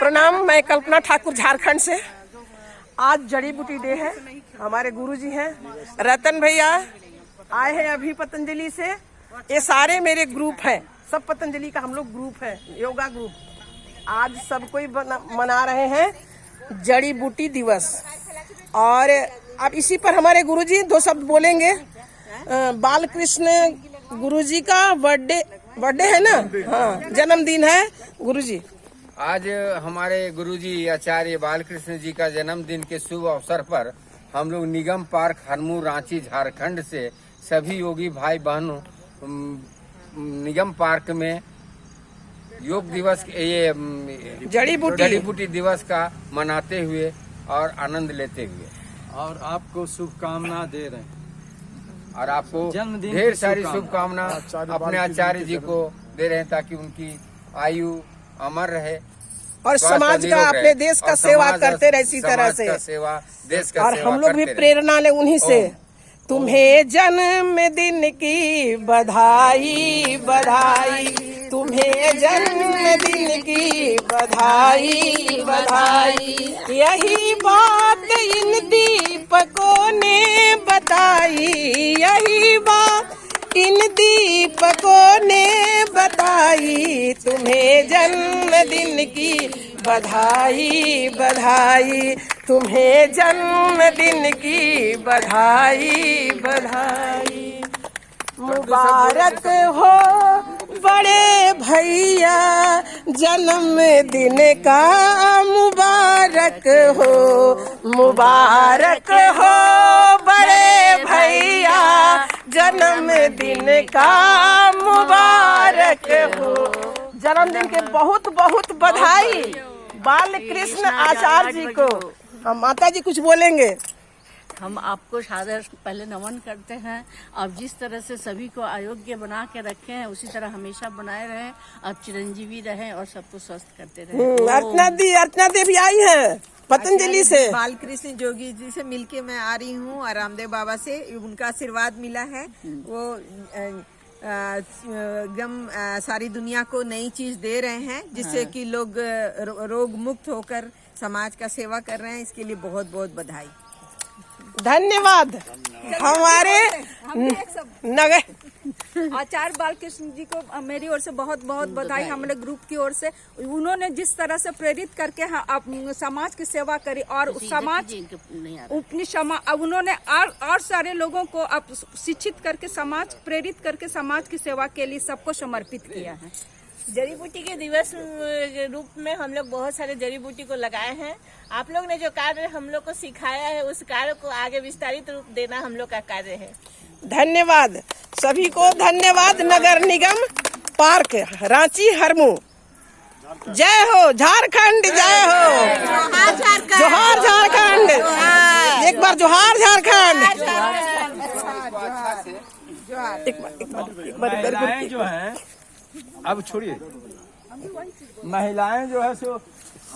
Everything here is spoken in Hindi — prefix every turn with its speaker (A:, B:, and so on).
A: प्रणाम, मैं कल्पना ठाकुर झारखंड से। आज जड़ी बूटी डे है। हमारे गुरुजी हैं रतन भैया आए हैं अभी पतंजलि से। ये सारे मेरे ग्रुप हैं, सब पतंजलि का हम लोग ग्रुप है, योगा ग्रुप। आज सब कोई मना रहे हैं जड़ी बूटी दिवस। और अब इसी पर हमारे गुरुजी दो शब्द बोलेंगे। बालकृष्ण गुरुजी का बर्थडे है ना? हाँ, जन्मदिन है गुरुजी।
B: आज हमारे गुरुजी आचार्य बालकृष्ण जी का जन्मदिन के शुभ अवसर पर हम लोग निगम पार्क हरमू रांची झारखंड से सभी योगी भाई बहनों निगम पार्क में योग दिवस ये जड़ी बूटी दिवस का मनाते हुए और आनंद लेते हुए
C: और आपको शुभकामना दे रहे हैं
B: और आपको ढेर सारी शुभकामना अपने आचार्य जी को दे रहे हैं ताकि उनकी आयु अमर रहे
A: और समाज का, अपने देश का सेवा करते रहे इसी तरह से।
B: सेवा देश का
A: और हम लोग भी प्रेरणा ले उन्हीं से। तुम्हें जन्मदिन की बधाई बधाई, तुम्हें जन्मदिन की बधाई बधाई। यही बात इन दीपकों ने बताई, यही बात इन दीपकों ने बताई। तुम्हें जन्मदिन की बधाई बधाई, तुम्हें जन्मदिन की बधाई बधाई। मुबारक हो बड़े भैया जन्मदिन का, मुबारक हो, मुबारक हो बड़े भैया जन्मदिन का, मुबारक हो। जन्मदिन के बहुत बहुत बधाई बालकृष्ण आचार्य जी को। माता जी कुछ बोलेंगे?
D: हम आपको सादर पहले नमन करते हैं। आप जिस तरह से सभी को अयोग्य बना के रखे हैं उसी तरह हमेशा बनाए रहें, आप चिरंजीवी रहें और सबको स्वस्थ करते रहें।
A: अर्चना देवी आई है पतंजलि से।
E: बालकृष्ण जोगी जी से मिलके मैं आ रही हूँ और रामदेव बाबा से उनका आशीर्वाद मिला है। वो एकदम सारी दुनिया को नई चीज दे रहे हैं जिससे कि लोग रोग मुक्त होकर समाज का सेवा कर रहे हैं। इसके लिए बहुत बहुत बधाई,
A: धन्यवाद। हमारे नगर
F: आचार्य बालकृष्ण जी को मेरी ओर से बहुत बहुत बधाई। हमारे ग्रुप की ओर से उन्होंने जिस तरह से प्रेरित करके समाज की सेवा करी और समाज उन्होंने और सारे लोगों को अब शिक्षित करके समाज प्रेरित करके समाज की सेवा के लिए सबको समर्पित किया है।
G: जड़ी बूटी के दिवस रूप में हम लोग बहुत सारे जड़ी बूटी को लगाए हैं। आप लोग ने जो कार्य हम लोग को सिखाया है उस कार्य को आगे विस्तारित रूप देना हम लोग का कार्य है।
A: धन्यवाद सभी को, धन्यवाद। नगर निगम पार्क रांची हरमू। जय हो झारखंड, जय हो जोहार झारखंड। एक बार जोहार झारखंड।
C: महिलाएं जो है, अब छोड़िए, महिलाएं जो है सो